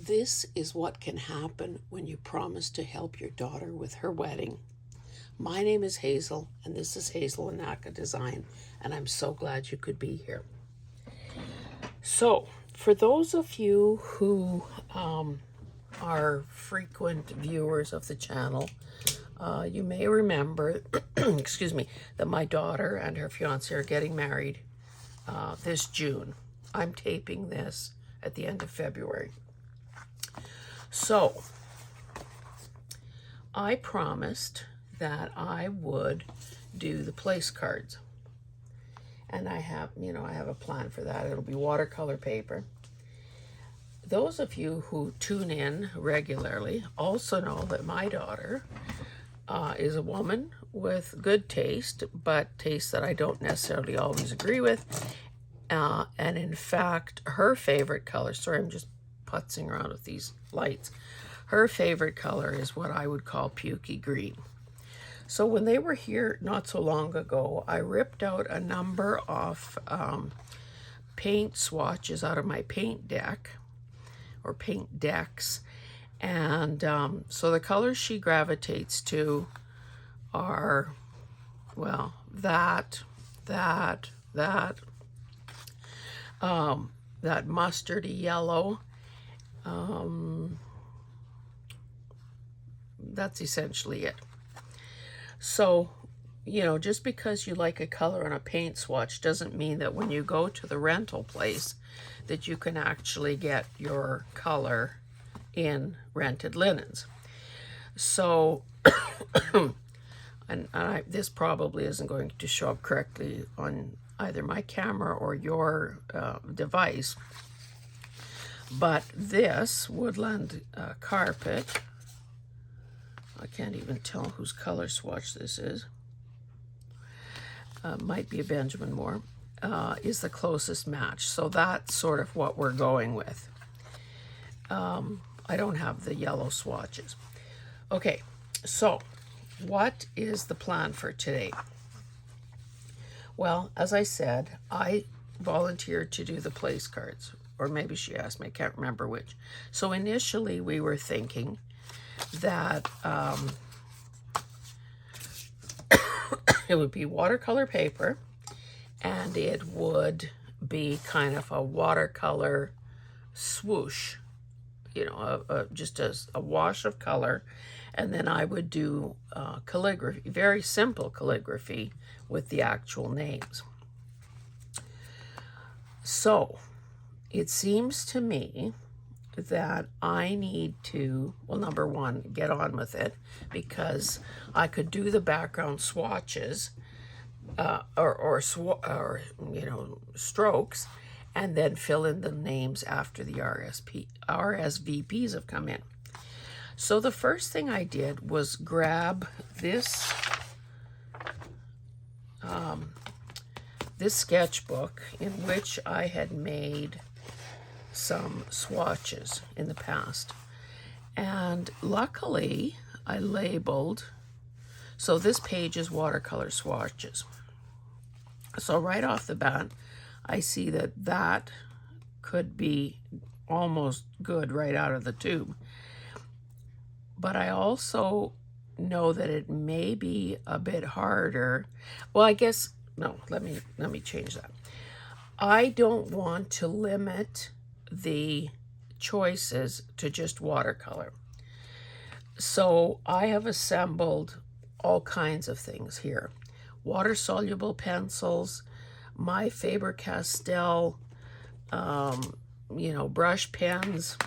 This is what can happen when you promise to help your daughter with her wedding. My name is Hazel, and this is Hazel and Naka Design, and I'm so glad you could be here. So, for those of you who are frequent viewers of the channel, you may remember, excuse me, that my daughter and her fiancé are getting married this June. I'm taping this at the end of February. So, I promised that I would do the place cards. And I have a plan for that. It'll be watercolor paper. Those of you who tune in regularly also know that my daughter is a woman with good taste, but taste that I don't necessarily always agree with. And in fact, her favorite color, sorry, I'm just putzing around with these lights. Her favorite color is what I would call pukey green. So when they were here not so long ago, I ripped out a number of paint swatches out of my paint deck, or paint decks. And so the colors she gravitates to are, well, that mustardy yellow. That's essentially it. So, just because you like a color on a paint swatch doesn't mean that when you go to the rental place that you can actually get your color in rented linens. So, this probably isn't going to show up correctly on either my camera or your device, but this woodland carpet, I can't even tell whose color swatch this is, might be a Benjamin Moore, is the closest match. So that's sort of what we're going with. I don't have the yellow swatches. Okay, so what is the plan for today? Well, as I said, I volunteered to do the place cards, or maybe she asked me, I can't remember which. So initially we were thinking that it would be watercolor paper, and it would be kind of a watercolor swoosh, just a wash of color, and then I would do calligraphy, very simple calligraphy with the actual names. So it seems to me that I need to, well, number one, get on with it, because I could do the background swatches or strokes, and then fill in the names after the RSVPs have come in. So the first thing I did was grab this sketchbook in which I had made some swatches in the past, and luckily I labeled, so this page is watercolor swatches. So right off the bat I see that could be almost good right out of the tube, but I also know that it may be a bit harder. Well, I guess no, let me change that. I don't want to limit the choices to just watercolor. So I have assembled all kinds of things here. Water-soluble pencils, my Faber-Castell, brush pens,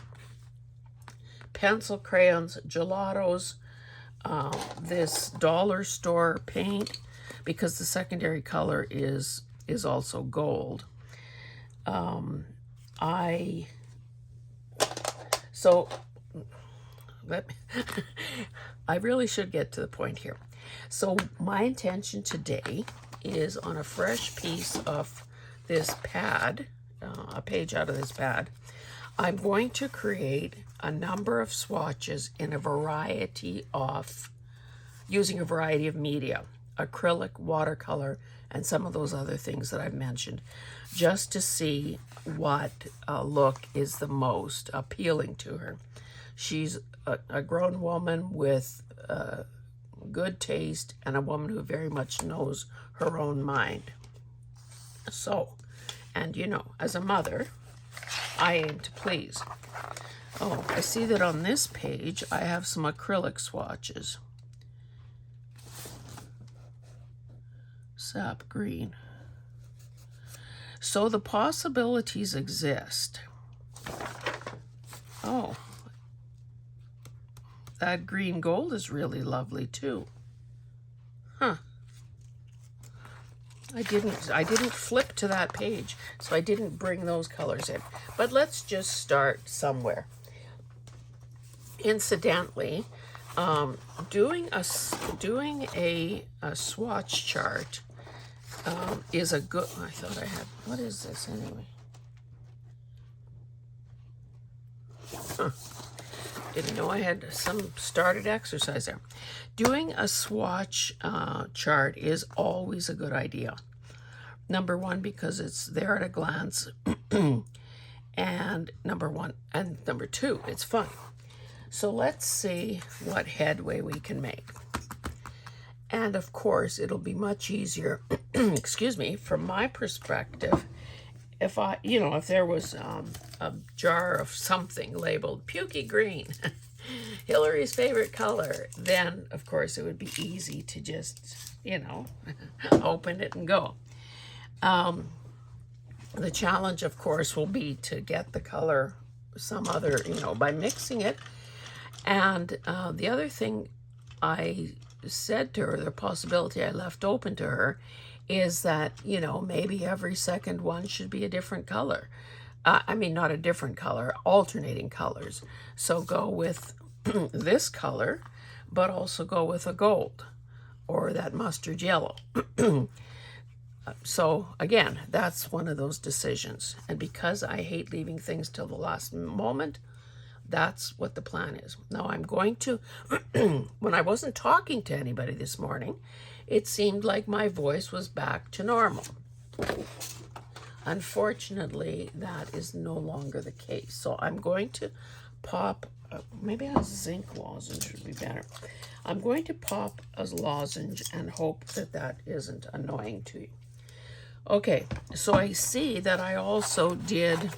pencil crayons, gelatos, this dollar store paint, because the secondary color is also gold. I really should get to the point here. So my intention today is, on a fresh piece of this pad, a page out of this pad, I'm going to create a number of swatches in using a variety of media. acrylic, watercolor, and some of those other things that I've mentioned, just to see what look is the most appealing to her. She's a grown woman with good taste and a woman who very much knows her own mind. So, and you know, as a mother, I aim to please. Oh, I see that on this page I have some acrylic swatches. Sap green. So the possibilities exist. Oh, that green gold is really lovely too. Huh. I didn't flip to that page, so I didn't bring those colors in. But let's just start somewhere. Incidentally, doing a swatch chart is a good. I thought I had. What is this anyway? Huh. Didn't know I had some started exercise there. Doing a swatch chart is always a good idea. Number one, because it's there at a glance, and number two, it's fun. So let's see what headway we can make. And of course, it'll be much easier, excuse me, from my perspective, if if there was a jar of something labeled pukey green, Hillary's favorite color, then of course it would be easy to just, open it and go. The challenge, of course, will be to get the color some other, by mixing it. And the other thing I said to her, the possibility I left open to her, is that, maybe every second one should be a different color. I mean, not a different color, alternating colors. So go with this color, but also go with a gold or that mustard yellow. So again, that's one of those decisions. And because I hate leaving things till the last moment, that's what the plan is. Now I'm going to, when I wasn't talking to anybody this morning, it seemed like my voice was back to normal. Unfortunately, that is no longer the case. So I'm going to pop, maybe a zinc lozenge would be better. I'm going to pop a lozenge and hope that that isn't annoying to you. Okay, so I see that I also did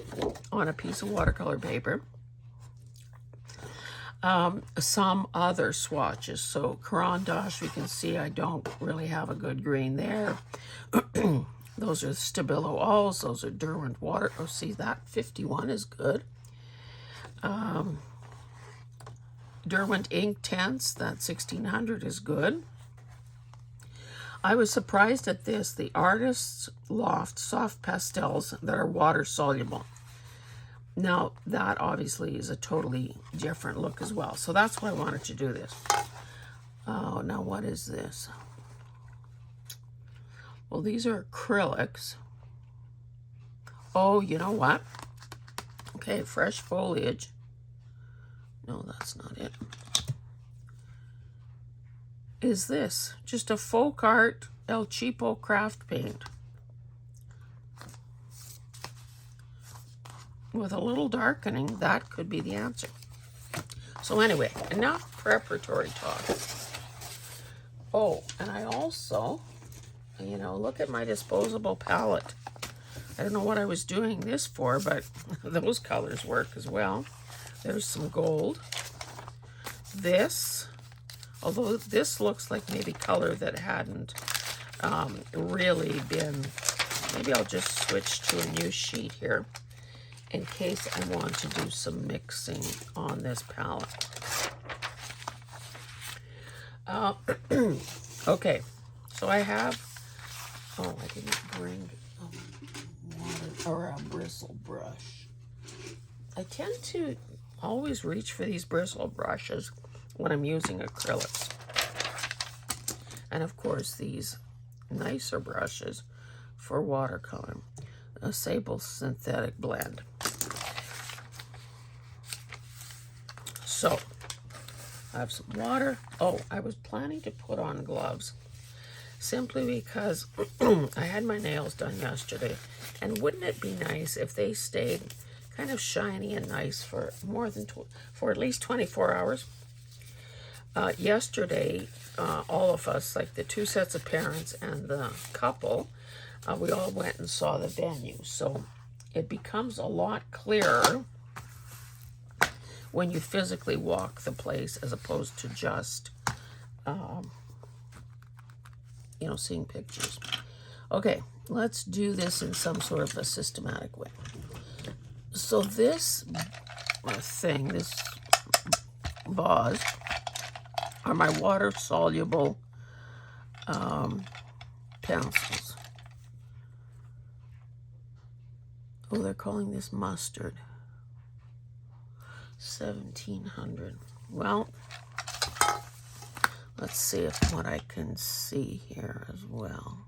on a piece of watercolor paper some other swatches. So Caran d'Ache, we can see I don't really have a good green there. Those are Stabilo Alls. Those are Derwent Water. Oh, see, that 51 is good. Derwent Ink Tints, that 1600 is good. I was surprised at this, the Artist's Loft Soft Pastels that are water soluble. Now, that obviously is a totally different look as well. So that's why I wanted to do this. Oh, now what is this? Well, these are acrylics. Oh, you know what? Okay, fresh foliage. No, that's not it. Is this just a folk art El Cheapo craft paint with a little darkening? That could be the answer. So anyway, enough preparatory talk. Oh, and I also, look at my disposable palette. I don't know what I was doing this for, but those colors work as well. There's some gold. This, although this looks like maybe color that hadn't really been, maybe I'll just switch to a new sheet here in case I want to do some mixing on this palette. Okay, so I have, oh, I didn't bring a water or a bristle brush. I tend to always reach for these bristle brushes when I'm using acrylics. And of course, these nicer brushes for watercolor, a Sable Synthetic Blend. So, I have some water. Oh, I was planning to put on gloves. simply because I had my nails done yesterday, and wouldn't it be nice if they stayed kind of shiny and nice for for at least 24 hours? Yesterday, all of us, like the 2 sets of parents and the couple, we all went and saw the venue. So it becomes a lot clearer when you physically walk the place as opposed to just, seeing pictures. Okay, let's do this in some sort of a systematic way. So this thing, this vase, are my water-soluble pencils. Oh, they're calling this mustard. 1700. Well, let's see what I can see here as well.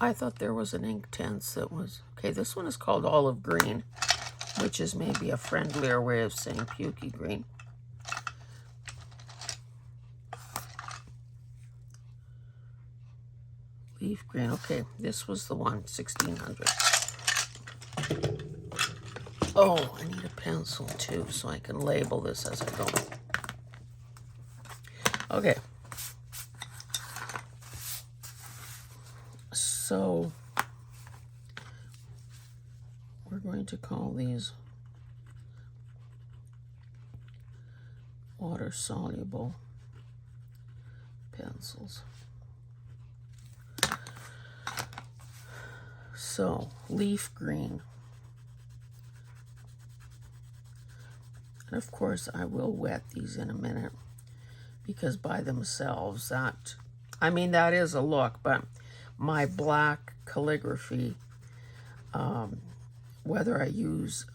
I thought there was an Inktense that was... Okay, this one is called olive green, which is maybe a friendlier way of saying pukey green. Leaf green. Okay, this was the one, 1600. Oh, I need a pencil too, so I can label this as I go. Okay. So we're going to call these water-soluble pencils. So, leaf green. And of course, I will wet these in a minute, because by themselves, that is a look, but my black calligraphy, whether I use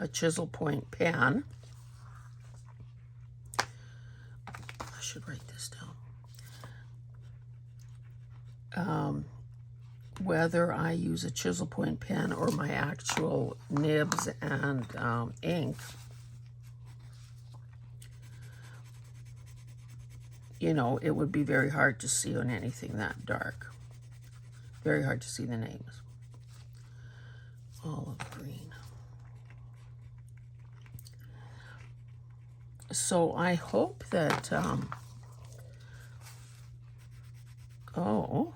a chisel point pen, I should write this down, whether I use a chisel point pen or my actual nibs and ink, it would be very hard to see on anything that dark. Very hard to see the names. Olive green. So I hope that, oh,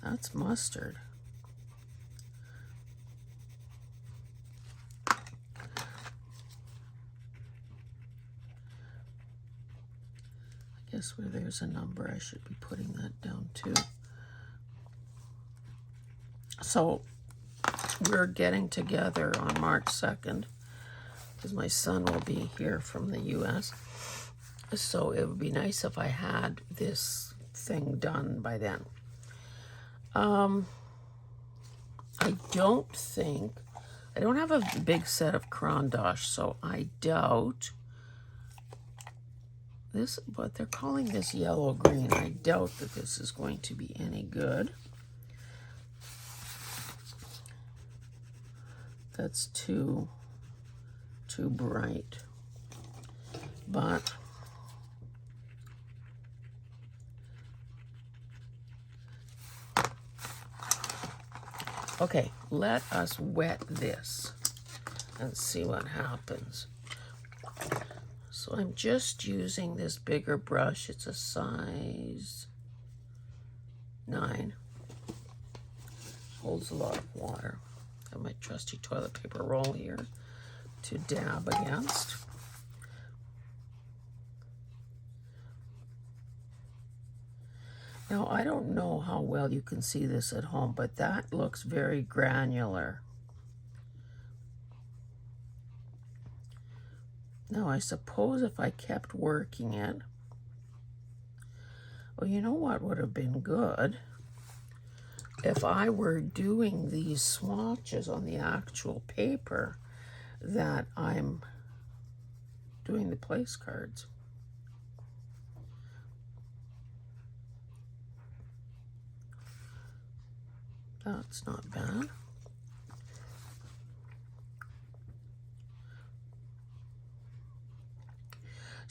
that's mustard. I guess where there's a number, I should be putting that down too. So we're getting together on March 2nd, because my son will be here from the U.S. So it would be nice if I had this thing done by then. I don't have a big set of Crayon d'Ache, so I doubt this, but they're calling this yellow green. I doubt that this is going to be any good. That's too bright. But okay, let us wet this and see what happens. So I'm just using this bigger brush. It's a size 9. Holds a lot of water. I have my trusty toilet paper roll here to dab against. Now, I don't know how well you can see this at home, but that looks very granular. Now, I suppose if I kept working it, well, you know what would have been good? If I were doing these swatches on the actual paper that I'm doing the place cards. That's not bad.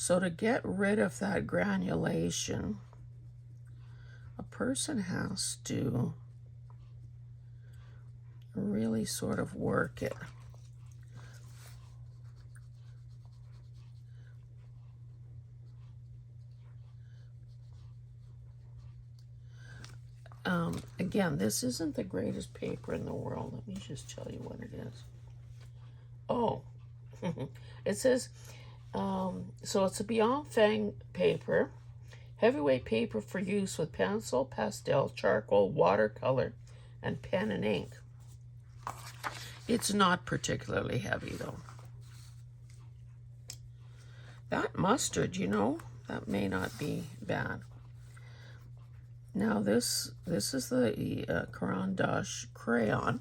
So to get rid of that granulation, a person has to really sort of work it. Again, this isn't the greatest paper in the world. Let me just tell you what it is. Oh, it says, so it's a Beyond Fang paper, heavyweight paper for use with pencil, pastel, charcoal, watercolor, and pen and ink. It's not particularly heavy though. That mustard, you know, that may not be bad. Now this is the Caran d'Ache crayon.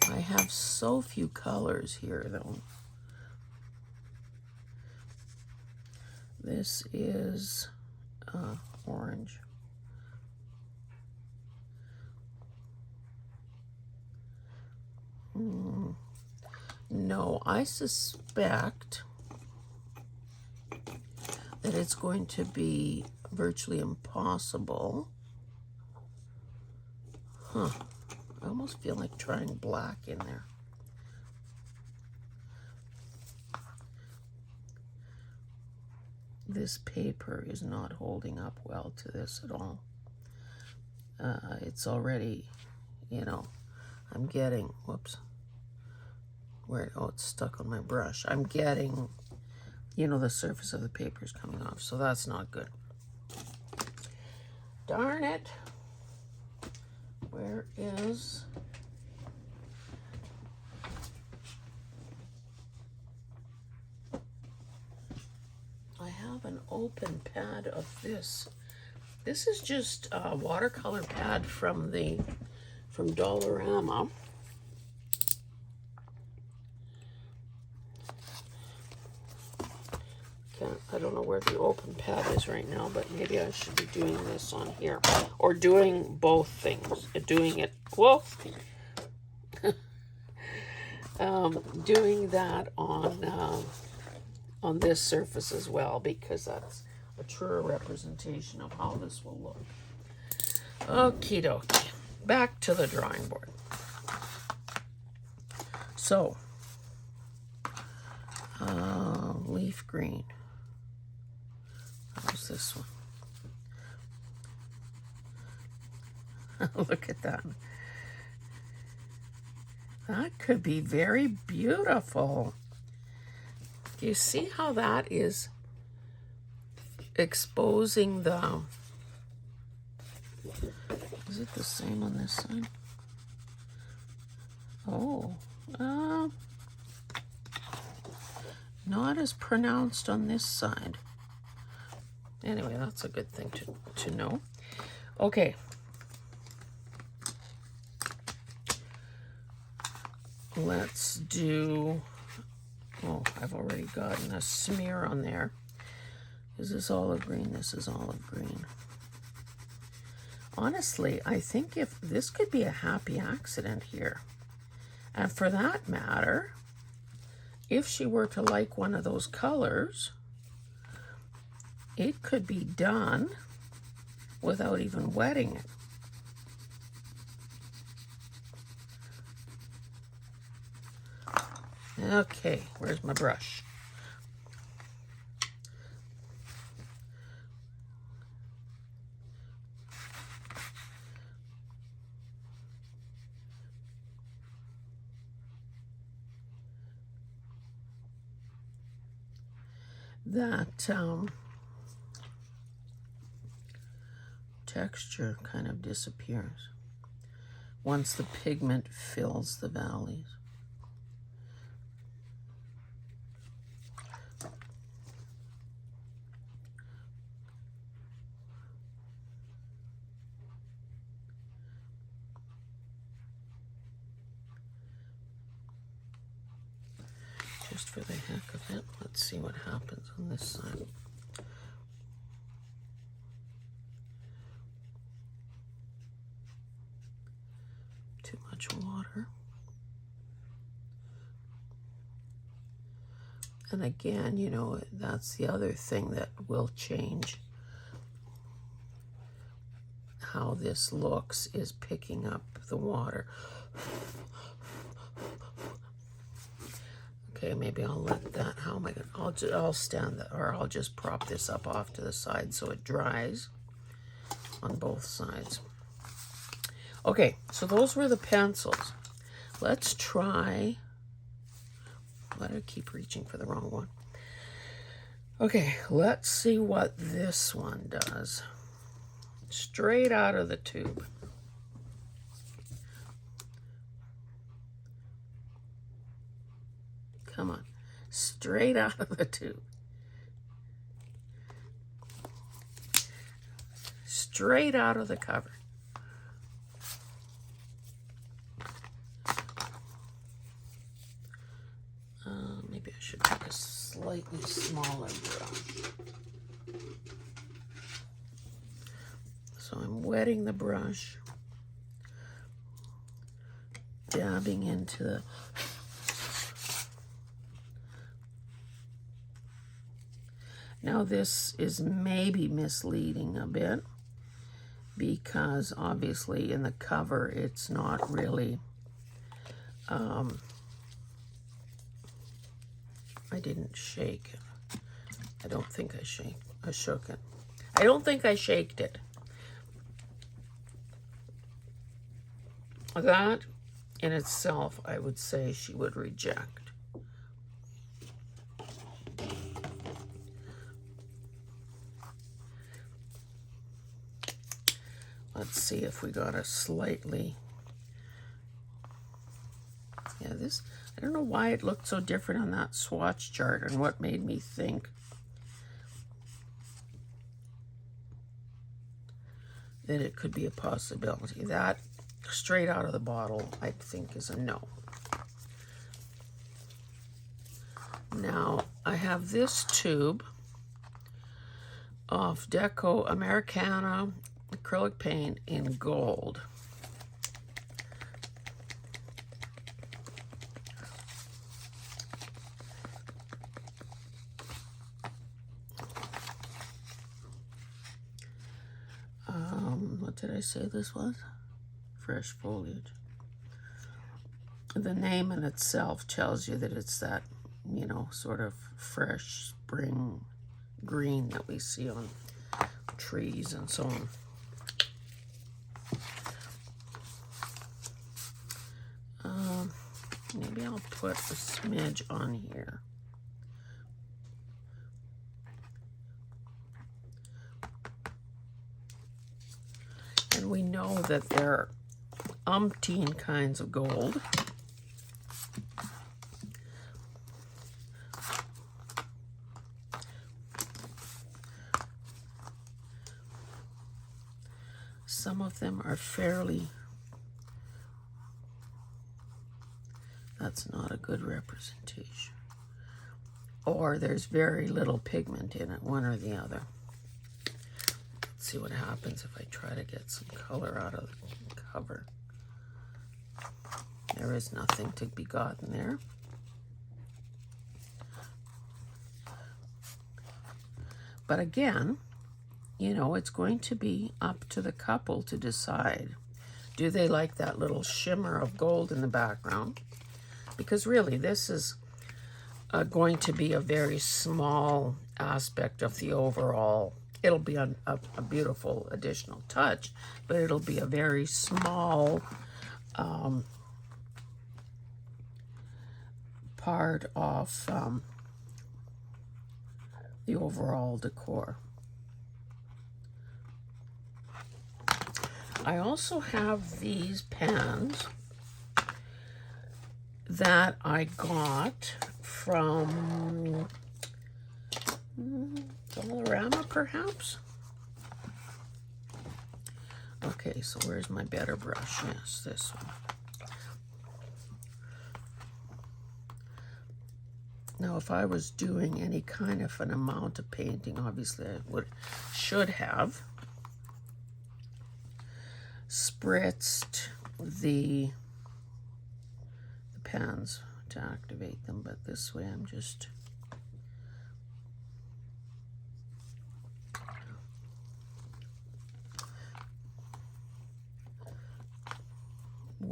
I have so few colors here though. This is orange. No, I suspect that it's going to be virtually impossible. I almost feel like trying black in there. This paper is not holding up well to this at all. It's already, you know, I'm getting, whoops. Oh, it's stuck on my brush. I'm getting, you know, the surface of the paper is coming off, so that's not good. Darn it. Where is... I have an open pad of this. This is just a watercolor pad from Dollarama. I don't know where the open pad is right now, but maybe I should be doing this on here. Or doing both things. Doing it, whoa! Doing that on this surface as well, because that's a truer representation of how this will look. Okie dokie. Back to the drawing board. So, leaf green. How's this one? Look at that. That could be very beautiful. Do you see how that is exposing the... Is it the same on this side? Oh, not as pronounced on this side. Anyway, that's a good thing to know. Okay. Let's do... Oh, I've already gotten a smear on there. Is this olive green? This is olive green. Honestly, I think if this could be a happy accident here. And for that matter, if she were to like one of those colors, it could be done without even wetting it. Okay, where's my brush? That texture kind of disappears once the pigment fills the valleys. Just for the heck of it, let's see what happens on this side. Too much water. And again, you know, that's the other thing that will change how this looks, is picking up the water. Okay, maybe I'll let that, how am I gonna, I'll stand that, or I'll just prop this up off to the side so it dries on both sides. Okay, so those were the pencils. Let's try, why do I keep reaching for the wrong one? Okay, let's see what this one does. Straight out of the tube. Come on, straight out of the tube. Straight out of the cover. Maybe I should take a slightly smaller brush. So I'm wetting the brush, dabbing into the now this is maybe misleading a bit because obviously in the cover it's not really I didn't shake it. I don't think I shook it. I don't think I shaked it. That in itself, I would say she would reject. Let's see if we got a slightly, yeah, this, I don't know why it looked so different on that swatch chart and what made me think that it could be a possibility. That straight out of the bottle, I think, is a no. Now, I have this tube of Deco Americana acrylic paint in gold. What did I say this was? Fresh foliage. The name in itself tells you that it's that, you know, sort of fresh spring green that we see on trees and so on. Maybe I'll put a smidge on here. And we know that there are umpteen kinds of gold. Some of them are fairly, that's not a good representation. Or there's very little pigment in it, one or the other. Let's see what happens if I try to get some color out of the cover. There is nothing to be gotten there. But again, you know, it's going to be up to the couple to decide. Do they like that little shimmer of gold in the background? Because really, this is going to be a very small aspect of the overall. It'll be a beautiful additional touch, but it'll be a very small part of the overall decor. I also have these pans that I got from Dollarama, perhaps? Okay, so where's my better brush? Yes, this one. Now, if I was doing any kind of an amount of painting, obviously I should have spritzed the pans to activate them, but this way I'm just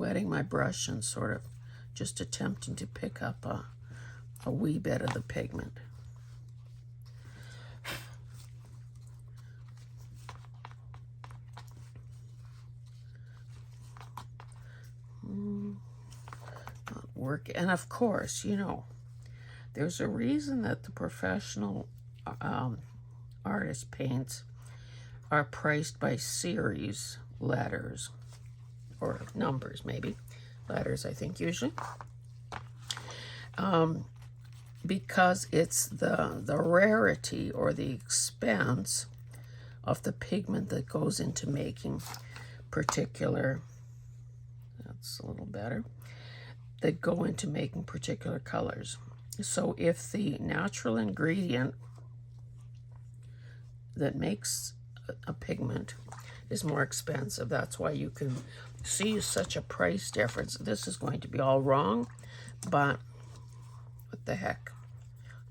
wetting my brush and sort of just attempting to pick up a wee bit of the pigment. Not work. And of course, you know, there's a reason that the professional artist paints are priced by series letters, or numbers maybe, letters I think usually, because it's the rarity or the expense of the pigment that goes into making particular, that's a little better, that go into making particular colors. So if the natural ingredient that makes a pigment is more expensive, that's why you can see such a price difference. This is going to be all wrong, but what the heck,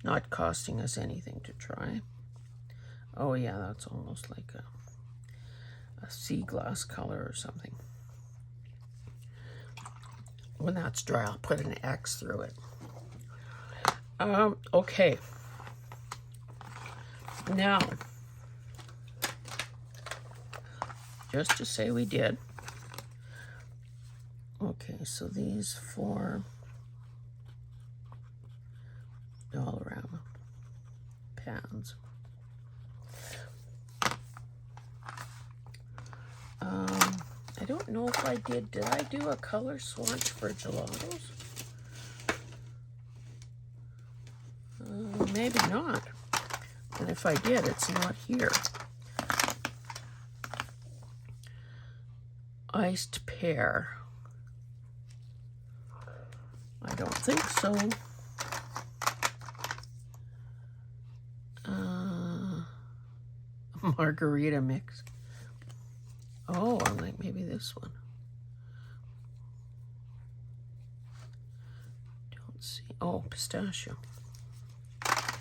not costing us anything to try. Oh yeah, that's almost like a sea glass color or something. When that's dry, I'll put an X through it. Okay. Now, just to say we did. Okay, so these 4 Dollarama pans. I don't know if I did I do a color swatch for gelatos? Maybe not. And if I did, it's not here. Iced pear. I don't think so. Margarita mix. Oh, I like maybe this one. Don't see. Oh, pistachio.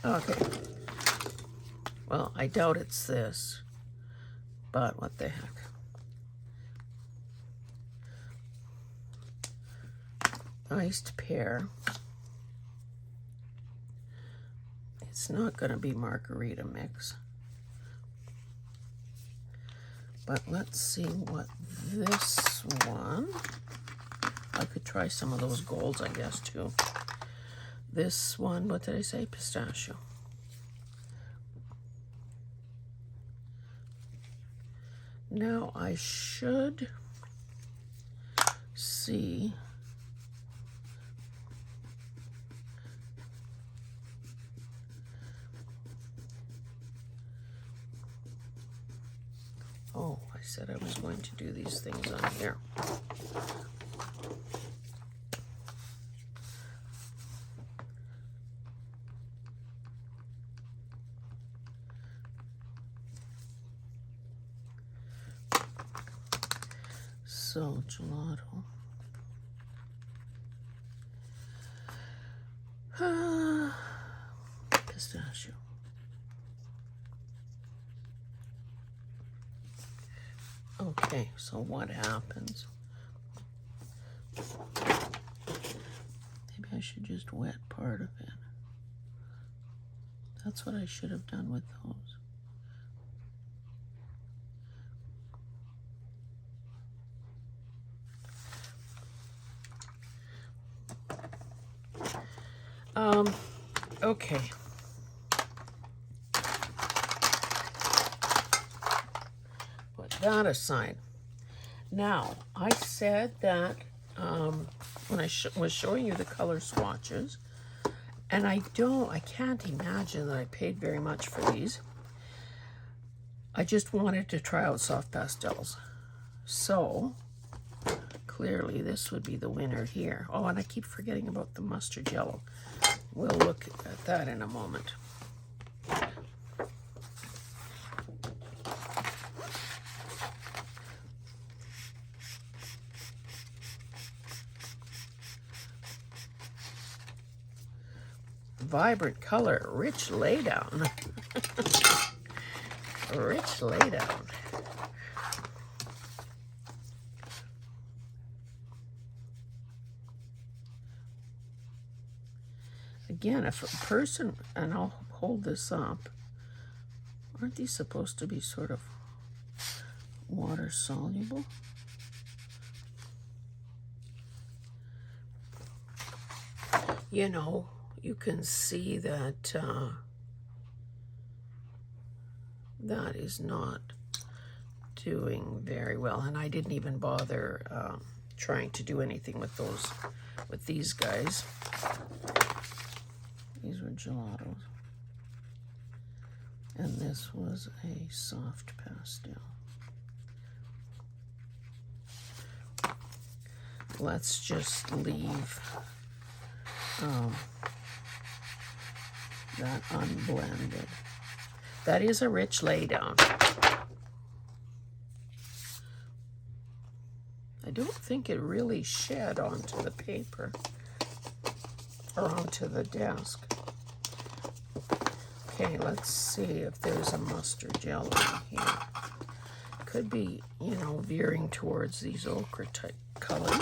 Okay. Well, I doubt it's this, but what the heck. Iced pear. It's not going to be margarita mix. But let's see what this one, I could try some of those golds, I guess, too. This one, what did I say? Pistachio. Now I should see. Oh, I said I was going to do these things on here. So, gelato. Pistachio. Okay, so what happens? Maybe I should just wet part of it. That's what I should have done with those. Okay. Put that aside. Now, I said that when I was showing you the color swatches, and I can't imagine that I paid very much for these. I just wanted to try out soft pastels. So, clearly this would be the winner here. Oh, and I keep forgetting about the mustard yellow. We'll look at that in a moment. Vibrant color, rich laydown. Rich laydown. again, if a person, and I'll hold this up, aren't these supposed to be sort of water soluble? You know, you can see that that is not doing very well, and I didn't even bother trying to do anything with these guys. These were gelatos, and this was a soft pastel. Let's just leave that unblended. That is a rich laydown. I don't think it really shed onto the paper or onto the desk. Okay, let's see if there's a mustard yellow in here. Could be, you know, veering towards these ochre type colors.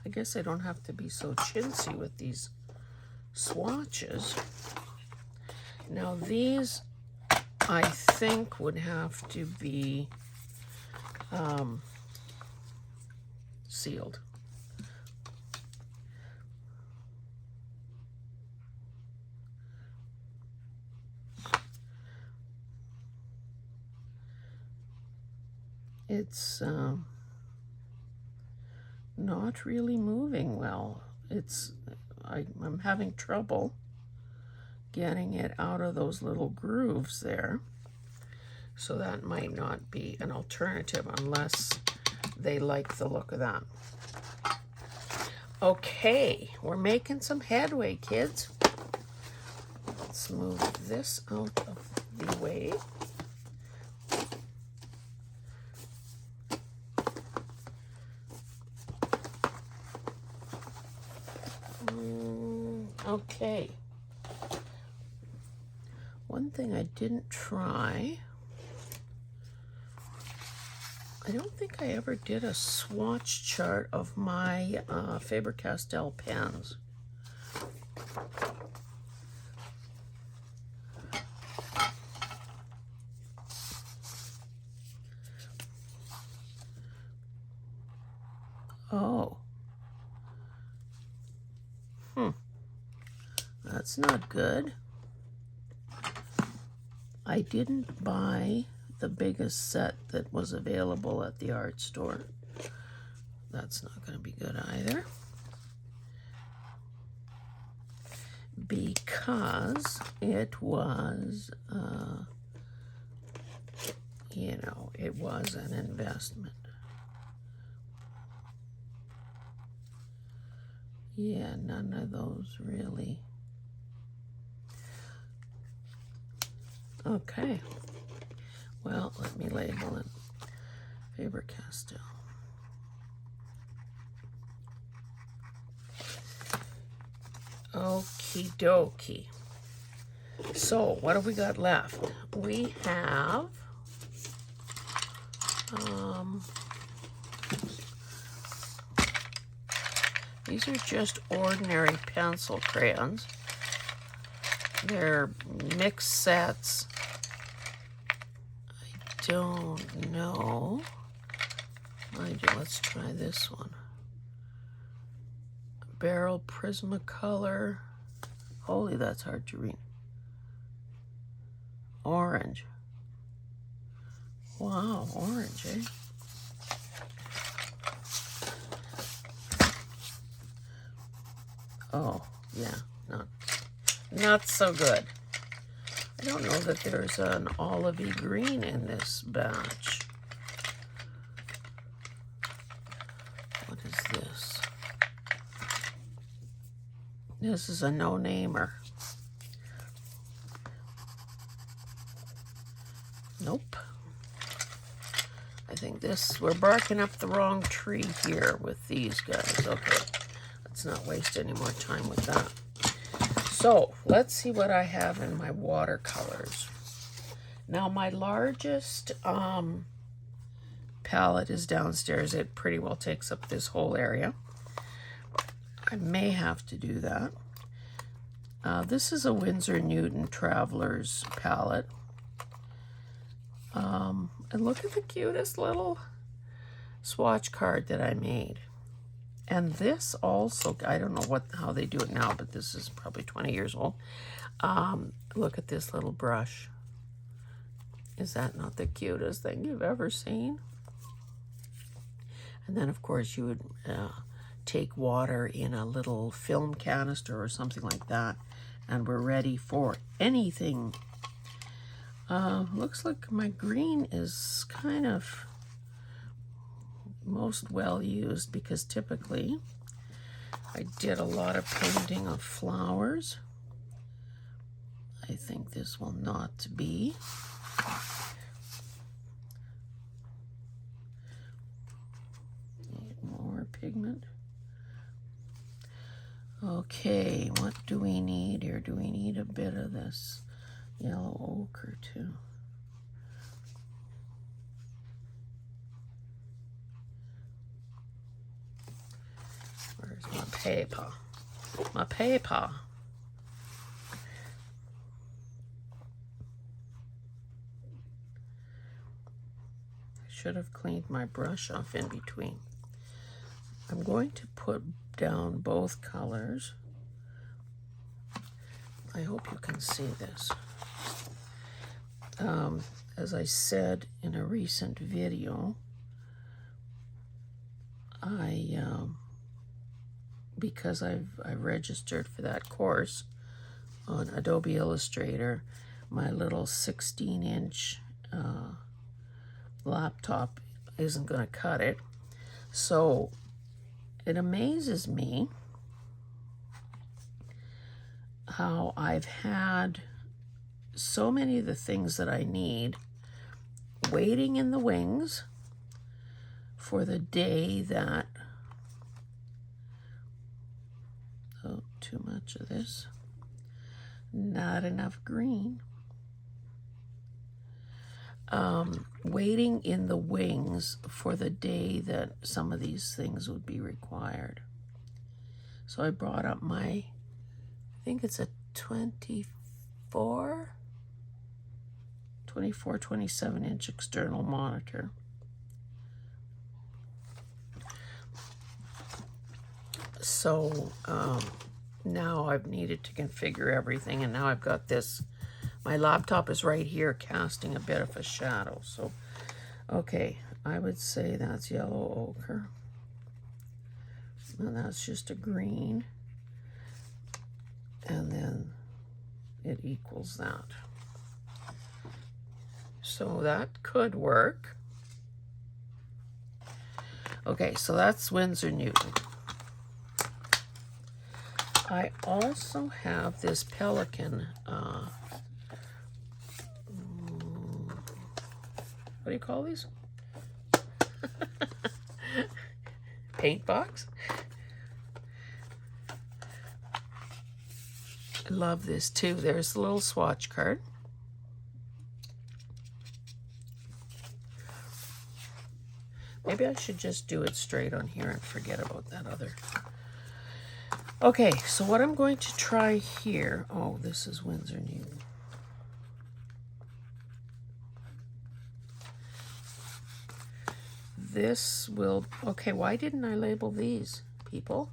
I guess I don't have to be so chintzy with these swatches. Now these, I think, would have to be sealed. It's not really moving well. I'm having trouble getting it out of those little grooves there. So that might not be an alternative unless they like the look of that. Okay, we're making some headway, kids. Let's move this out of the way. Okay. One thing I didn't try, I don't think I ever did a swatch chart of my Faber-Castell pens. Oh. That's not good. I didn't buy the biggest set that was available at the art store. That's not going to be good either. Because it was, you know, it was an investment. Yeah, none of those really. Okay, well, let me label it Faber-Castell. Okie dokie. So, what have we got left? We have these are just ordinary pencil crayons. They're mixed sets. I don't know. Let's try this one. Barrel Prismacolor. Holy, that's hard to read. Orange. Wow, orange, eh? Oh, yeah, not so good. I don't know that there's an olivey green in this batch. What is this? This is a no-namer. Nope. I think we're barking up the wrong tree here with these guys. Okay, let's let's not waste any more time with that. So let's see what I have in my watercolors. Now my largest palette is downstairs. It pretty well takes up this whole area. I may have to do that. This is a Winsor Newton Traveler's palette. And look at the cutest little swatch card that I made. And this also, I don't know how they do it now, but this is probably 20 years old. Look at this little brush. Is that not the cutest thing you've ever seen? And then, of course, you would take water in a little film canister or something like that, and we're ready for anything. Looks like my green is kind of most well used, because typically I did a lot of painting of flowers. I think this will not be. Need more pigment. Okay, what do we need here? Do we need a bit of this yellow ochre too? Where's my paper? My paper. I should have cleaned my brush off in between. I'm going to put down both colors. I hope you can see this. As I said in a recent video, because I registered for that course on Adobe Illustrator, my little 16-inch laptop isn't going to cut it. So it amazes me how I've had so many of the things that I need waiting in the wings for the day that, oh, too much of this, not enough green, waiting in the wings for the day that some of these things would be required. So I brought up my, I think it's a 24, 27-inch external monitor. So now I've needed to configure everything, and now I've got this. My laptop is right here casting a bit of a shadow. So, okay, I would say that's yellow ochre. And that's just a green. And then it equals that. So that could work. Okay, so that's Winsor Newton. I also have this Pelican, what do you call these? Paint box. I love this too. There's a little swatch card. Maybe I should just do it straight on here and forget about that other. Okay, so what I'm going to try here, oh, this is Winsor Newton. This will, okay, why didn't I label these, people?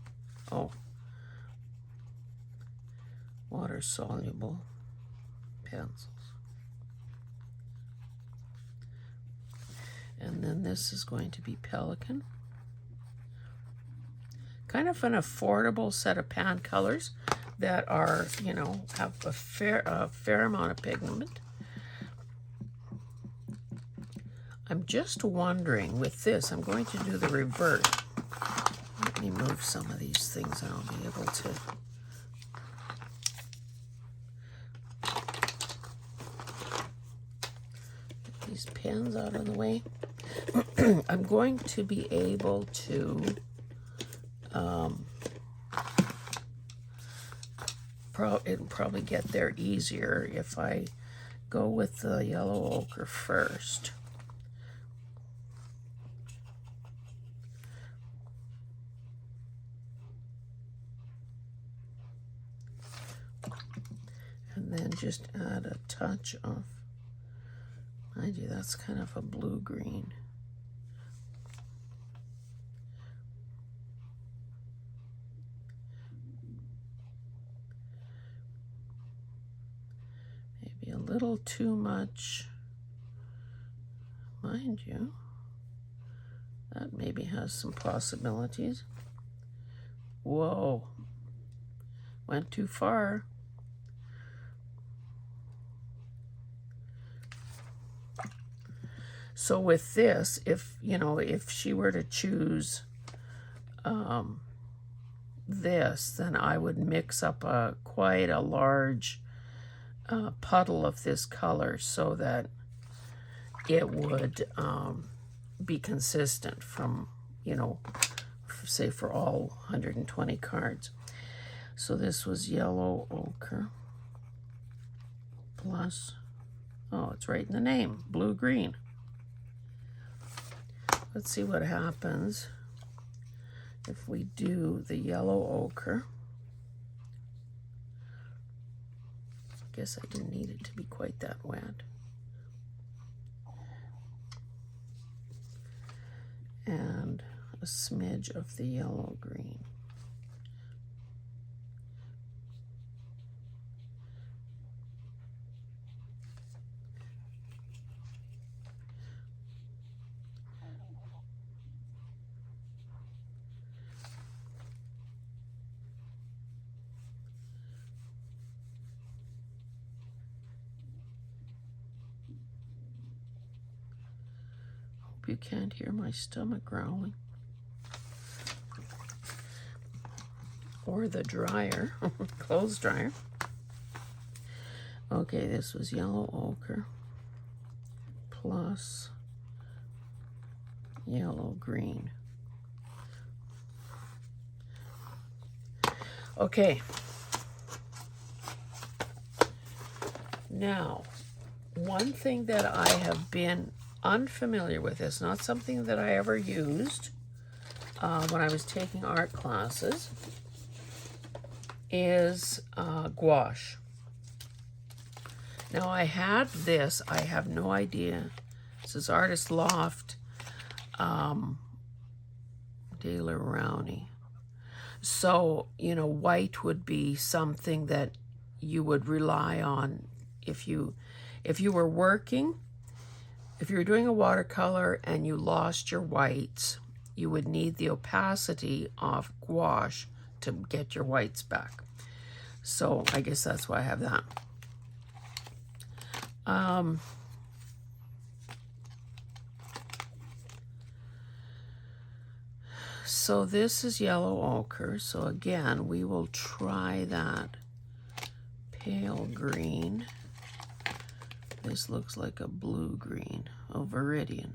Oh, water-soluble pencils. And then this is going to be Pelican. Kind of an affordable set of pan colors that are, you know, have a fair amount of pigment. I'm just wondering, with this, I'm going to do the reverse. Let me move some of these things and I'll be able to. Get these pens out of the way. I'm going to be able to it'll probably get there easier if I go with the yellow ochre first. And then just add a touch of, mind you, that's kind of a blue-green. Maybe a little too much, mind you. That maybe has some possibilities. Whoa, went too far. So with this, if, you know, if she were to choose this, then I would mix up quite a large puddle of this color so that it would be consistent from, you know, say for all 120 cards. So this was yellow ochre plus, oh, it's right in the name, blue-green. Let's see what happens if we do the yellow ochre. I guess I didn't need it to be quite that wet. And a smidge of the yellow green. You can't hear my stomach growling. Or the dryer, clothes dryer. Okay, this was yellow ochre plus yellow green. Okay. Now, one thing that I have been unfamiliar with, it's not something that I ever used when I was taking art classes, is gouache. Now I had this, I have no idea. This is Artist Loft De La Rowney. So, you know, white would be something that you would rely on if you were working. If you were doing a watercolor and you lost your whites, you would need the opacity of gouache to get your whites back. So I guess that's why I have that. So this is yellow ochre. So again, we will try that pale green. This looks like a blue-green, oh, Viridian.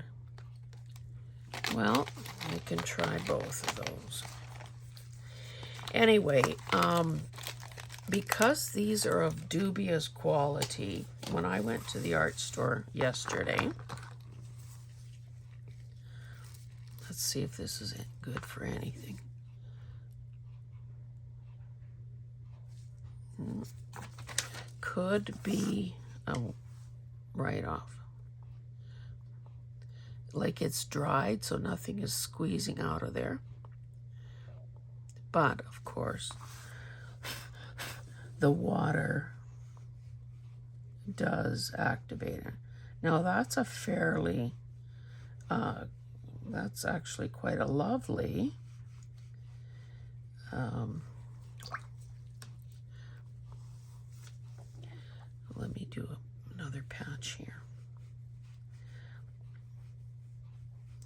Well, we can try both of those. Anyway, because these are of dubious quality, when I went to the art store yesterday, let's see if this is good for anything. Could be a write-off. Like it's dried, so nothing is squeezing out of there. But, of course, the water does activate it. Now, that's a fairly, that's actually quite a lovely, let me do another patch here.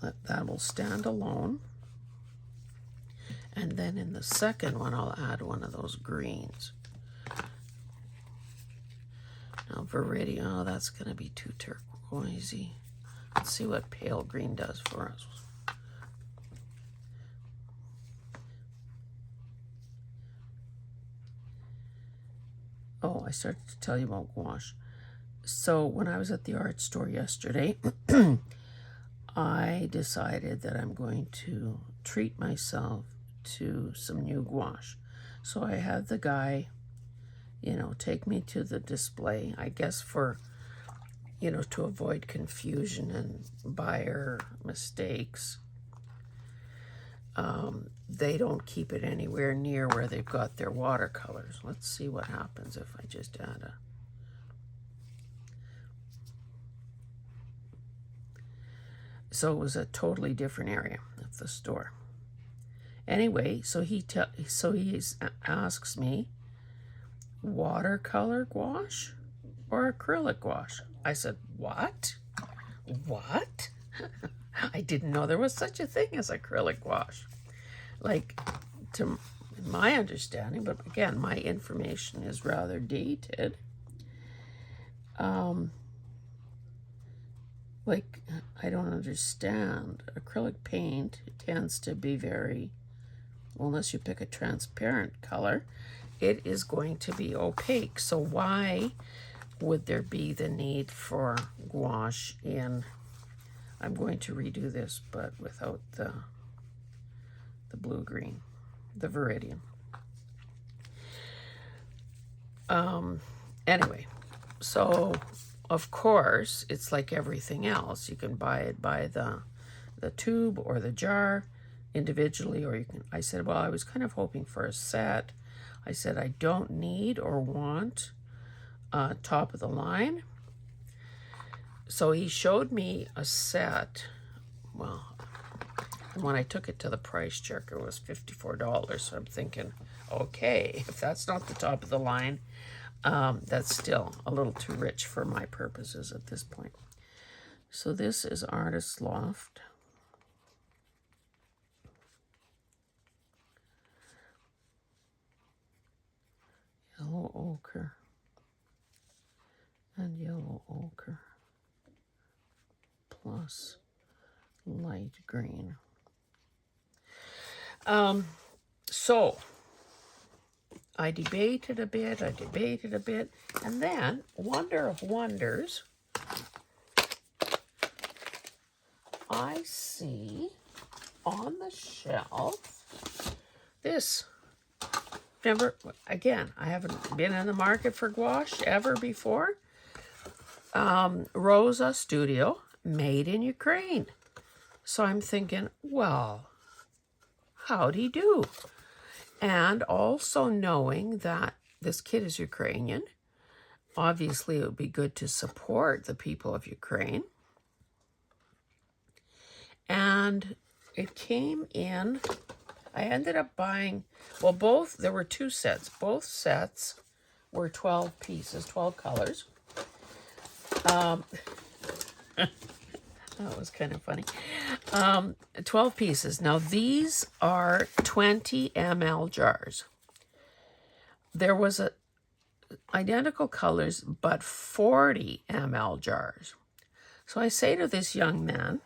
That will stand alone. And then in the second one, I'll add one of those greens. Now, Viridian, oh, that's going to be too turquoisey. Let's see what pale green does for us. Oh, I started to tell you about gouache. So when I was at the art store yesterday, I decided that I'm going to treat myself to some new gouache. So I had the guy, take me to the display, I guess for, to avoid confusion and buyer mistakes. They don't keep it anywhere near where they've got their watercolors. Let's see what happens if I just add a... So it was a totally different area of the store. Anyway, so he asks me, watercolor gouache or acrylic gouache? I said, what? What? I didn't know there was such a thing as acrylic gouache. Like, to my understanding, but again, my information is rather dated. Like, I don't understand. Acrylic paint tends to be very, well, unless you pick a transparent color, it is going to be opaque. So why would there be the need for gouache in... I'm going to redo this, but without the blue-green, the Viridian. Anyway, so of course, it's like everything else. You can buy it by the tube or the jar individually, or you can... I said, well, I was kind of hoping for a set. I said, I don't need or want top of the line. So he showed me a set. Well, when I took it to the price checker, it was $54. So I'm thinking, okay, if that's not the top of the line, that's still a little too rich for my purposes at this point. So this is Artist Loft. Yellow ochre and yellow ochre plus light green. So I debated a bit, and then, wonder of wonders, I see on the shelf this. Remember, again, I haven't been in the market for gouache ever before. Rosa Studio, made in Ukraine. So I'm thinking, well, howdy do. And also knowing that this kid is Ukrainian, obviously it would be good to support the people of Ukraine. And it came in, I ended up buying, well, there were two sets. Both sets were 12 pieces, 12 colors. That was kind of funny. 12 pieces. Now, these are 20 ml jars. There was identical colors, but 40 ml jars. So I say to this young man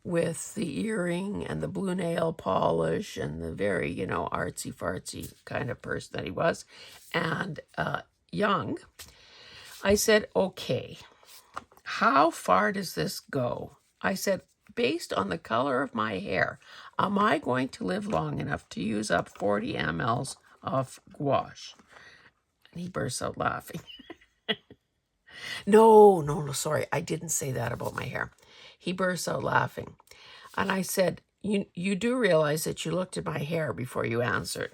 with the earring and the blue nail polish and the very, artsy-fartsy kind of person that he was, and young, I said, okay, how far does this go? I said, based on the color of my hair, am I going to live long enough to use up 40 mLs of gouache? And he bursts out laughing. No, sorry. I didn't say that about my hair. He bursts out laughing. And I said, you do realize that you looked at my hair before you answered.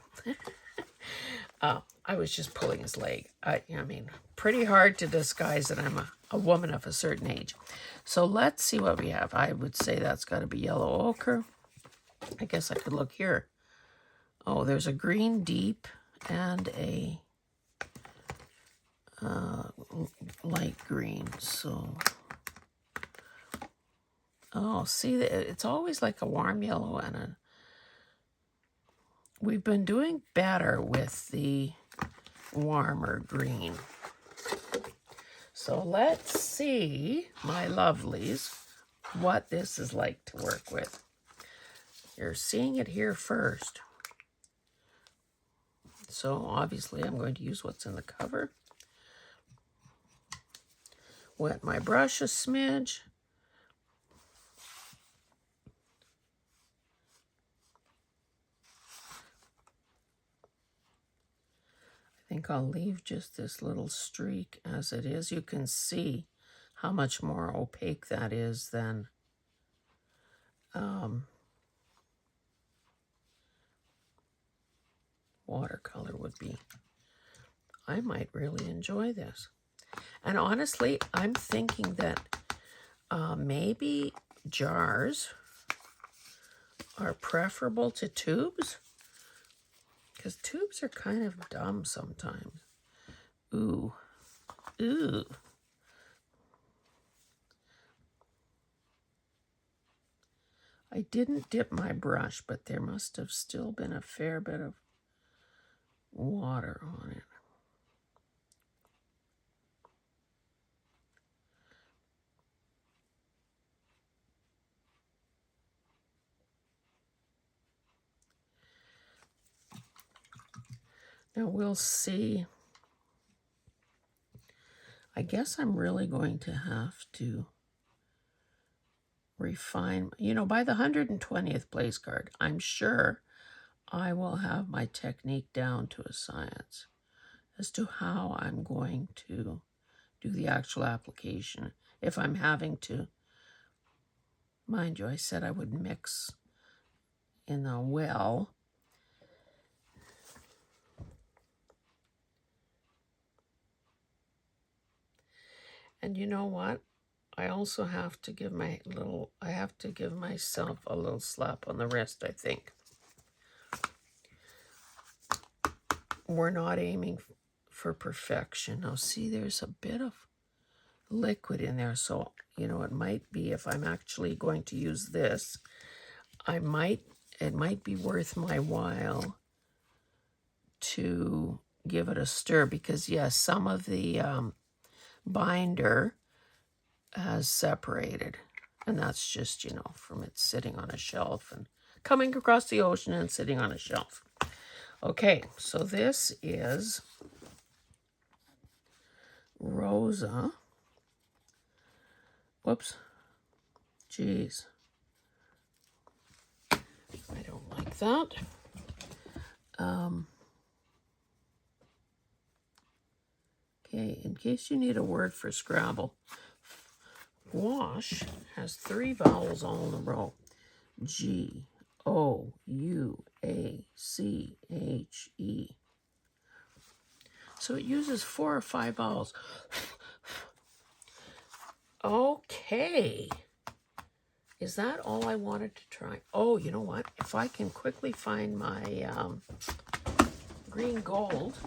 I was just pulling his leg. I mean, pretty hard to disguise that I'm a woman of a certain age. So let's see what we have. I would say that's got to be yellow ochre. I guess I could look here. Oh, there's a green deep and a light green. So, oh, see, it's always like a warm yellow and a... We've been doing better with the warmer green. So let's see, my lovelies, what this is like to work with. You're seeing it here first. So obviously I'm going to use what's in the cover. Wet my brush a smidge. I think I'll leave just this little streak as it is. You can see how much more opaque that is than watercolor would be. I might really enjoy this. And honestly, I'm thinking that maybe jars are preferable to tubes, because tubes are kind of dumb sometimes. Ooh. Ooh. I didn't dip my brush, but there must have still been a fair bit of water on it. Now we'll see. I guess I'm really going to have to refine, you know, by the 120th place card, I'm sure I will have my technique down to a science as to how I'm going to do the actual application. If I'm having to, mind you, I said I would mix in a well. And you know what? I also have to give myself a little slap on the wrist, I think. We're not aiming for perfection. Now see, there's a bit of liquid in there, so you know, it might be, if I'm actually going to use this, it might be worth my while to give it a stir, because yes, some of the binder has separated, and that's just, you know, from it sitting on a shelf and coming across the ocean and sitting on a shelf. Okay, so this is Rosa. Whoops. Jeez. I don't like that. Okay, in case you need a word for Scrabble, gouache has 3 vowels all in a row. G, O, U, A, C, H, E. So it uses 4 or 5 vowels. Okay. Is that all I wanted to try? Oh, you know what? If I can quickly find my green gold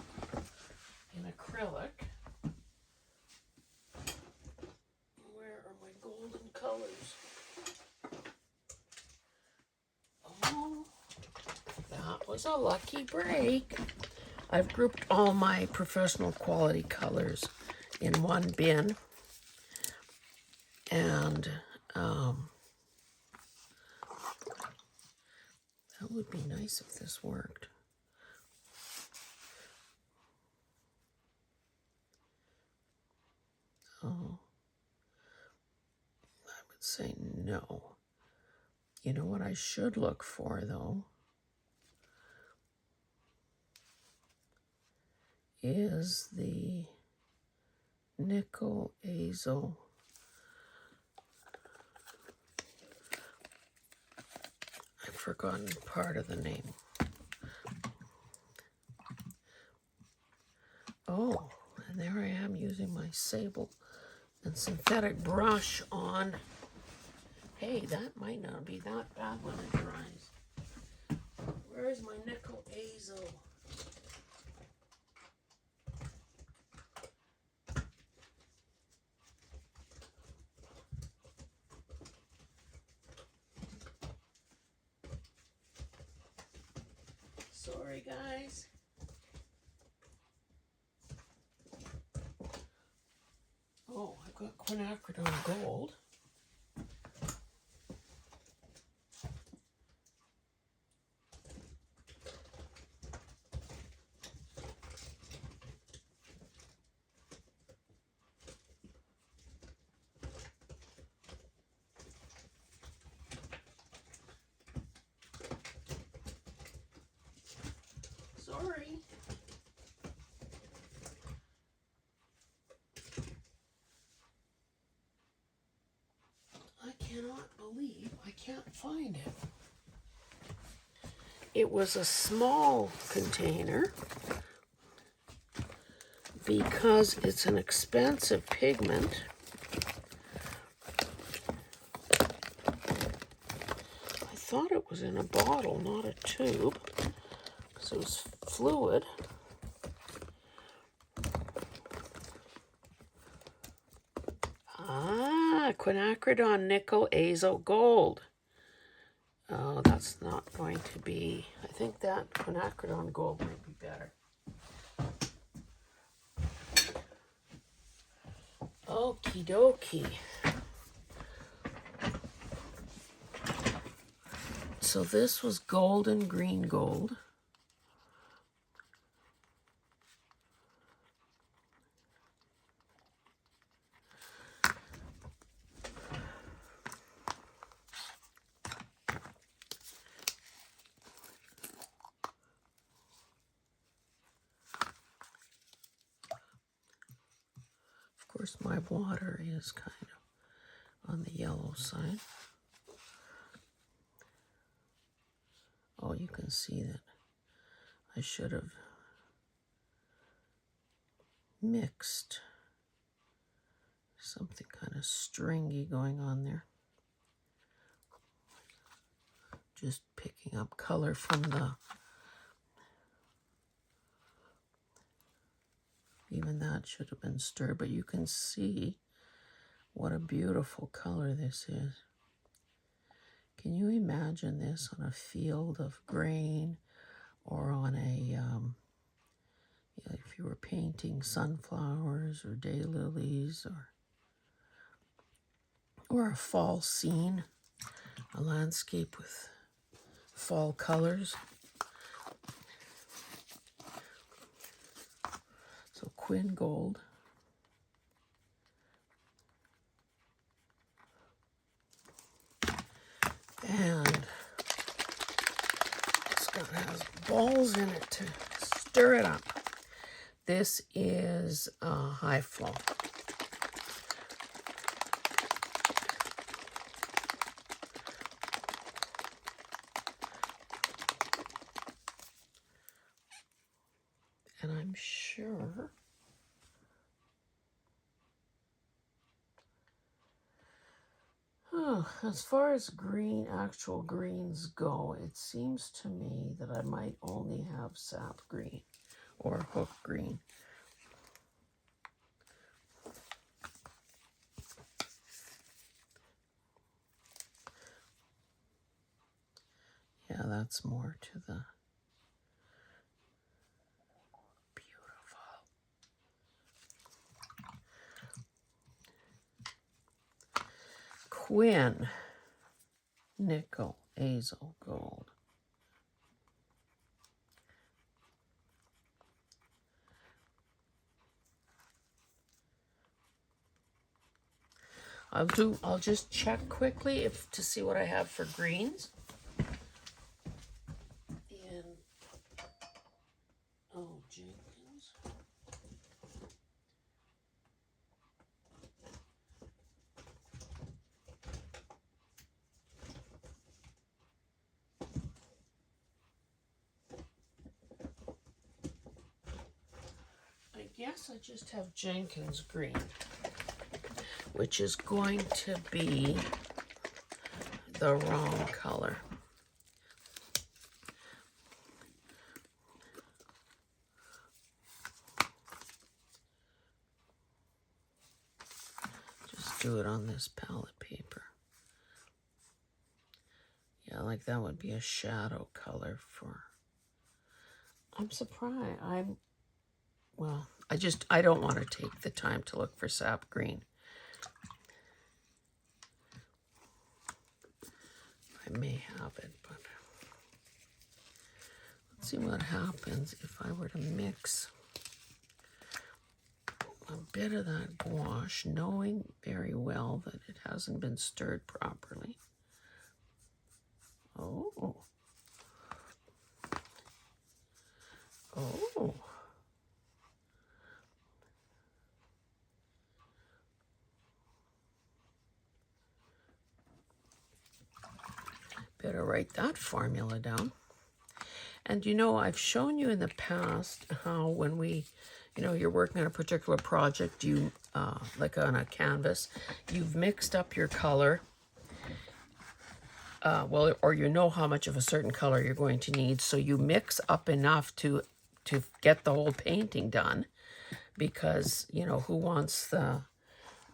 in acrylic. Where are my golden colors? Oh, that was a lucky break. I've grouped all my professional quality colors in one bin. And that would be nice if this worked. Oh, I would say no. You know what I should look for, though, is the nickel Hazel. I've forgotten part of the name. Oh, and there I am using my sable and synthetic brush on. Hey, that might not be that bad when it dries. Where is my nickel Hazel? Sorry, guys. Oh, I've got quinacridone gold. Sorry. I cannot believe I can't find it. It was a small container because it's an expensive pigment. I thought it was in a bottle, not a tube, because it was fluid. Quinacridone Nickel Azo Gold. Oh, that's not going to be... I think that quinacridone gold might be better. Okie dokie. So this was golden green gold. Of course, my water is kind of on the yellow side. Oh, you can see that I should have mixed something kind of stringy going on there. Just picking up color from the... Even that should have been stirred, but you can see what a beautiful color this is. Can you imagine this on a field of grain or on a, if you were painting sunflowers or daylilies or a fall scene, a landscape with fall colors? So Quin Gold. And it's got has balls in it to stir it up. This is high flow. And I'm sure as far as actual greens go, it seems to me that I might only have sap green or hook green. Yeah, that's more to the beautiful. Quin Nickel Azo Gold. I'll just check quickly to see what I have for greens. And oh, Jenkins. I guess I just have Jenkins green, which is going to be the wrong color. Just do it on this palette paper. Yeah, like that would be a shadow color for... I'm surprised. I don't want to take the time to look for sap green. I may have it, but let's see what happens if I were to mix a bit of that gouache, knowing very well that it hasn't been stirred properly. Oh. Oh. Better write that formula down. And you know, I've shown you in the past how when you're working on a particular project, you, like on a canvas, you've mixed up your color, or you know how much of a certain color you're going to need, so you mix up enough to get the whole painting done, because, who wants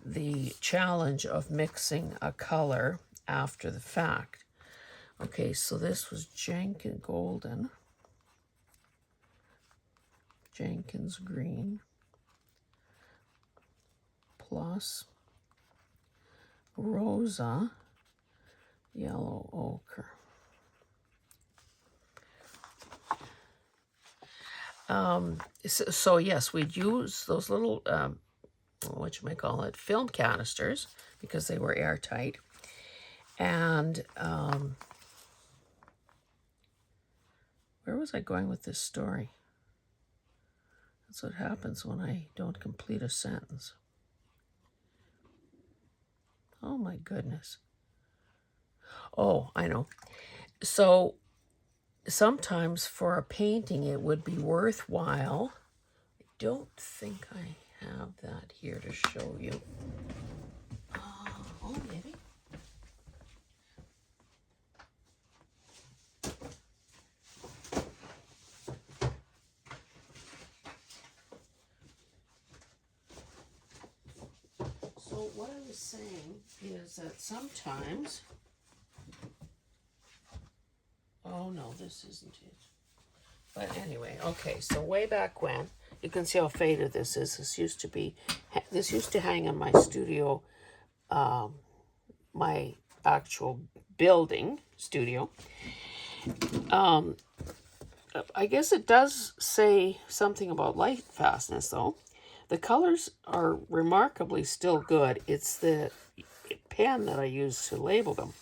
the challenge of mixing a color after the fact? Okay, so this was Jenkins green plus Rosa yellow ochre. So yes, we'd use those little, film canisters, because they were airtight. And where was I going with this story? That's what happens when I don't complete a sentence. Oh my goodness. Oh, I know. So sometimes for a painting, it would be worthwhile. I don't think I have that here to show you. Oh, maybe. So what I was saying is that sometimes, oh no, this isn't it. But anyway, okay, so way back when, you can see how faded this is. This used to hang in my studio, my actual building studio. I guess it does say something about light fastness, though. The colors are remarkably still good. It's the pen that I use to label them.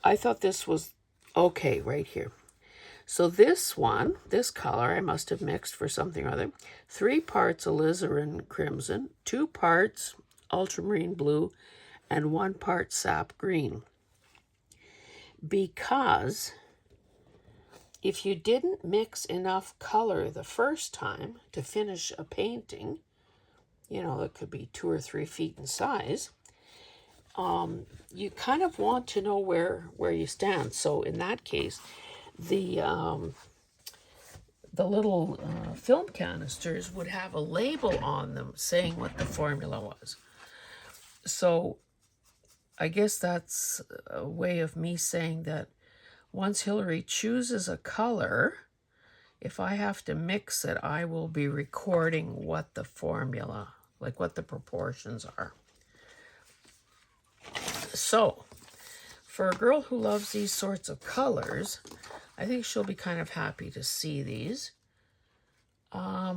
I thought this was okay right here. So this color, I must have mixed for something or other. 3 parts alizarin crimson, 2 parts ultramarine blue, and 1 part sap green. Because if you didn't mix enough color the first time to finish a painting, that could be 2 or 3 feet in size, you kind of want to know where you stand. So in that case, the little film canisters would have a label on them saying what the formula was. So I guess that's a way of me saying that once Hillary chooses a color, if I have to mix it, I will be recording what the formula, like what the proportions are. So, for a girl who loves these sorts of colors, I think she'll be kind of happy to see these. I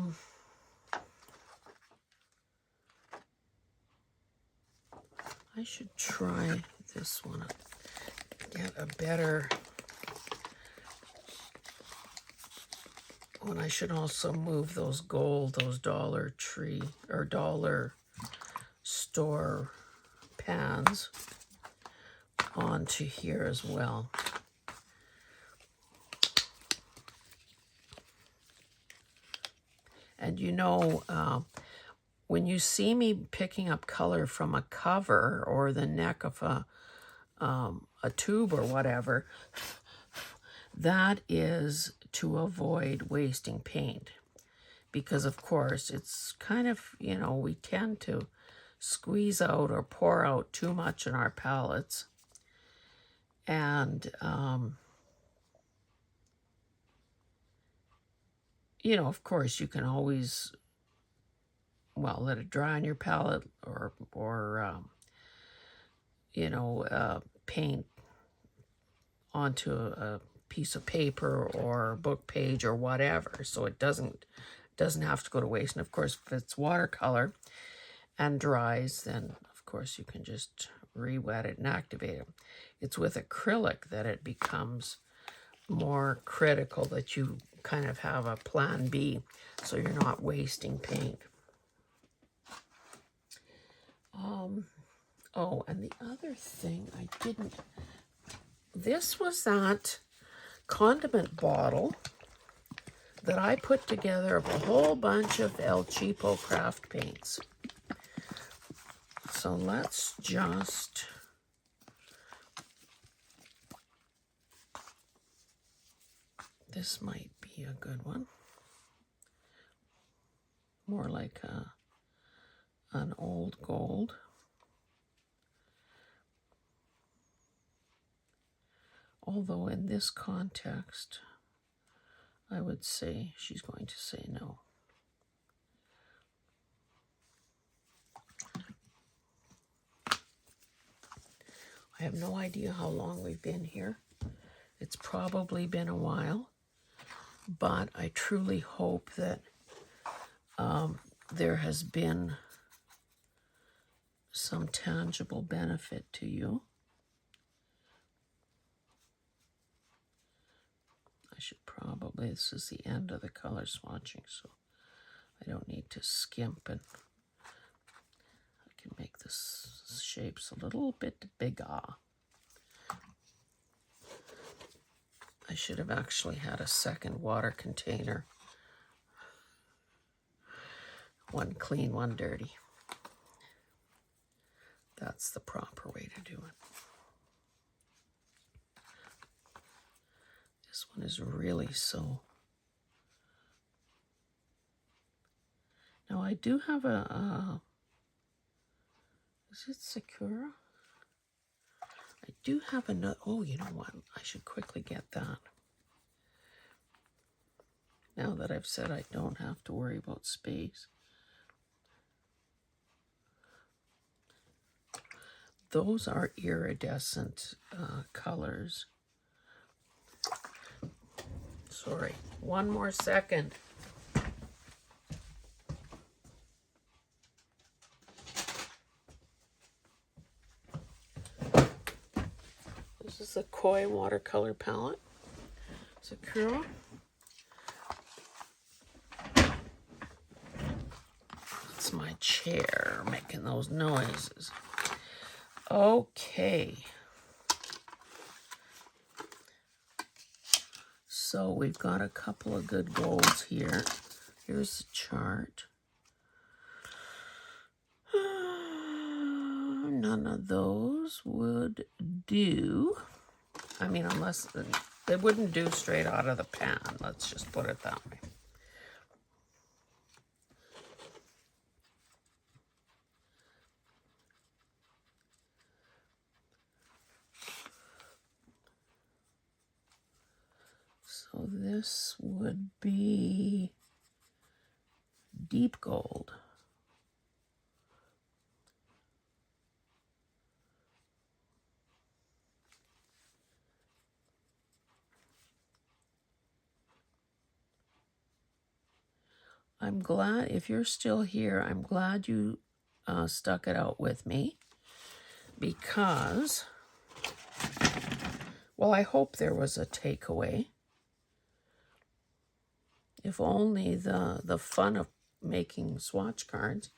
should try this one. Get a better one. I should also move those Dollar Tree or dollar store pans onto here as well. And when you see me picking up color from a cover or the neck of a tube or whatever, that is to avoid wasting paint. Because, of course, it's kind of, we tend to squeeze out or pour out too much in our palettes. And, of course, you can always, let it dry on your palette or paint onto a piece of paper or book page or whatever, so it doesn't have to go to waste. And of course, if it's watercolor and dries, then of course you can just re-wet it and activate it. It's with acrylic that it becomes more critical that you kind of have a plan B so you're not wasting paint. Oh, and the other thing I didn't, this was that condiment bottle that I put together of a whole bunch of El Cheapo craft paints. So let's just this might be a good one. More like an old gold. Although in this context, I would say she's going to say no. I have no idea how long we've been here. It's probably been a while, but I truly hope that there has been some tangible benefit to you. I should probably, this is the end of the color swatching, so I don't need to skimp, and I can make this shapes a little bit bigger. I should have actually had a second water container. One clean, one dirty. That's the proper way to do it. This one is really so. Now I do have is it Sakura? I do have another, oh, you know what? I should quickly get that. Now that I've said I don't have to worry about space. Those are iridescent colors. Sorry, one more second. This is a Koi watercolor palette. Sakura. That's my chair making those noises. Okay. So we've got a couple of good golds here. Here's the chart. None of those would do. I mean, unless they wouldn't do straight out of the pan. Let's just put it that way. So this would be deep gold. I'm glad, if you're still here, I'm glad you stuck it out with me, because, well, I hope there was a takeaway. If only the fun of making swatch cards,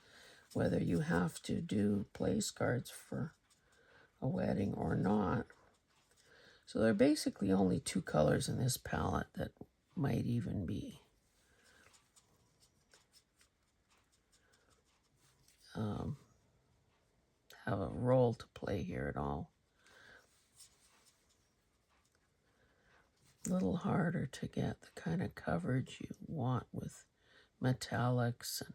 whether you have to do place cards for a wedding or not. So there are basically only two colors in this palette that might even be have a role to play here at all. A little harder to get the kind of coverage you want with metallics and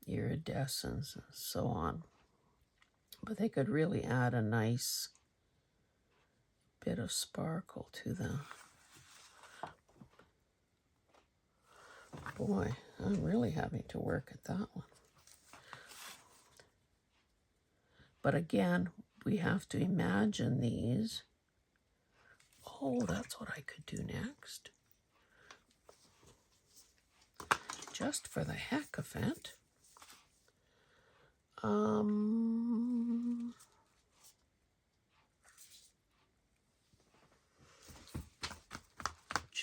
iridescence and so on. But they could really add a nice bit of sparkle to them. Boy, I'm really having to work at that one. But again, we have to imagine these. Oh, that's what I could do next. Just for the heck of it.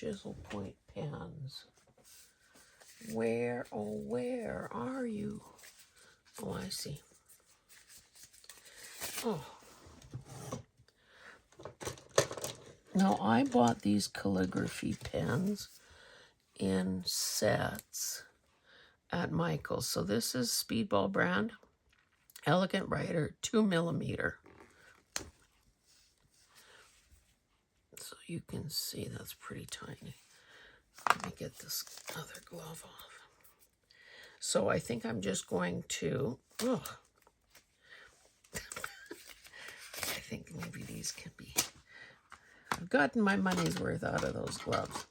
chisel point pens. Where, oh, where are you? Oh, I see. Oh. Now, I bought these calligraphy pens in sets at Michael's. So this is Speedball brand, Elegant Writer, 2mm. So you can see that's pretty tiny. Let me get this other glove off. So I think I'm just going to, I think maybe these can be, I've gotten my money's worth out of those gloves.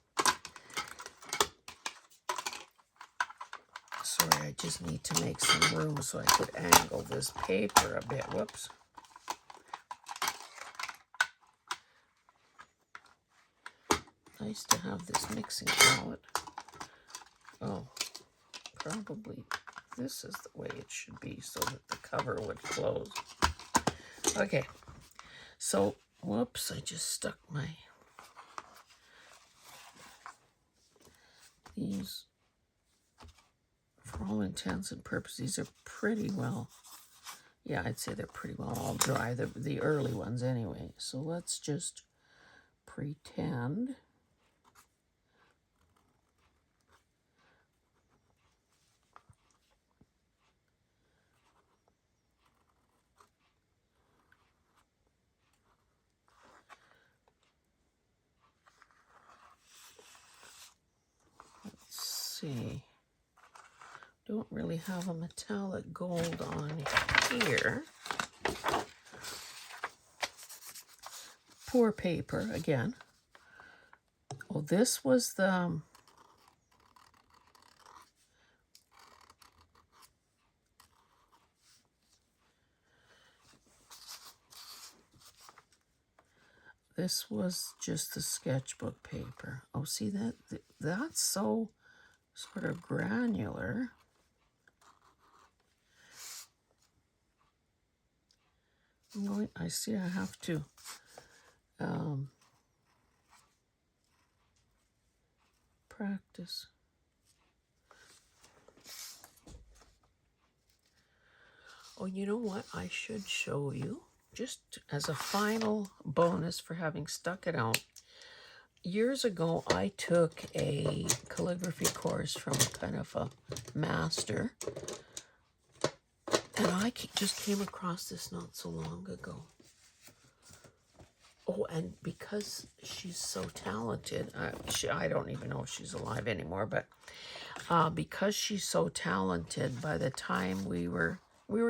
Sorry, I just need to make some room so I could angle this paper a bit. Whoops. Nice to have this mixing palette. Oh, probably this is the way it should be so that the cover would close. Okay, so, whoops, I just stuck these, for all intents and purposes, these are pretty well, yeah, I'd say they're pretty well all dry, the early ones anyway. So let's just pretend. See, don't really have a metallic gold on here. Poor paper again. Oh, this was the this was just the sketchbook paper. Oh, see that? That's so sort of granular. I see I have to practice. Oh, you know what? I should show you, just as a final bonus for having stuck it out. Years ago, I took a calligraphy course from kind of a master, and I just came across this not so long ago. Oh, and because she's so talented, I don't even know if she's alive anymore, but because she's so talented, by the time we were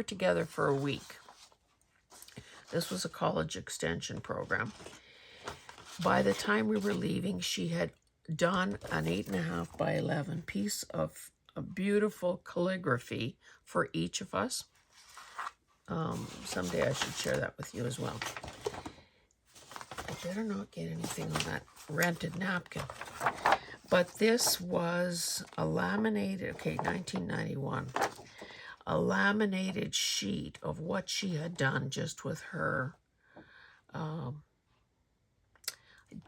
together for a week. This was a college extension program. By the time we were leaving, she had done an 8.5 by 11 piece of a beautiful calligraphy for each of us. Someday I should share that with you as well. I better not get anything on that rented napkin. But this was a laminated, 1991, a laminated sheet of what she had done just with her. I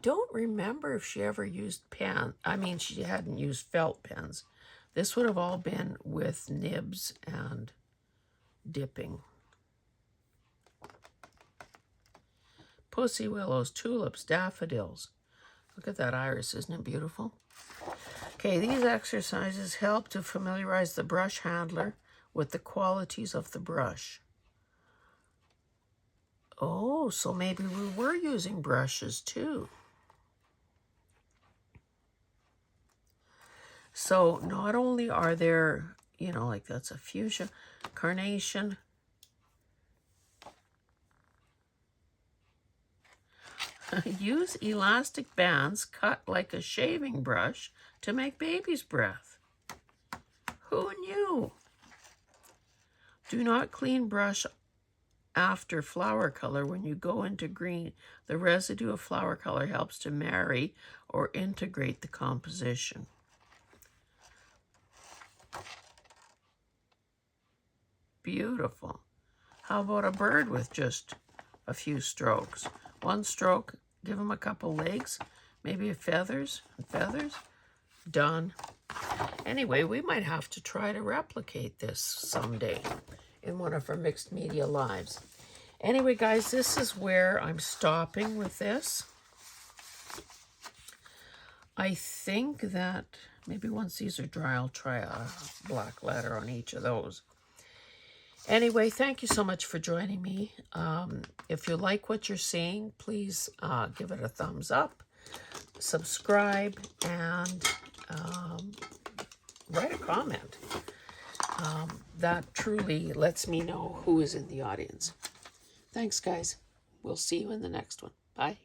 don't remember if she ever used pen. I mean, she hadn't used felt pens. This would have all been with nibs and dipping. Pussy willows, tulips, daffodils. Look at that iris, isn't it beautiful? Okay, these exercises help to familiarize the brush handler with the qualities of the brush. Oh, so maybe we were using brushes too. So not only are there, like that's a fuchsia, carnation. Use elastic bands cut like a shaving brush to make baby's breath. Who knew? Do not clean brush after flower color. When you go into green, the residue of flower color helps to marry or integrate the composition. Beautiful. How about a bird with just a few strokes? One stroke, give him a couple legs, Maybe feathers. Done. Anyway, we might have to try to replicate this someday in one of our mixed media lives. Anyway, guys, this is where I'm stopping with this. I think that maybe once these are dry, I'll try a black letter on each of those. Anyway, thank you so much for joining me. If you like what you're seeing, please give it a thumbs up, subscribe, and write a comment. That truly lets me know who is in the audience. Thanks, guys. We'll see you in the next one. Bye.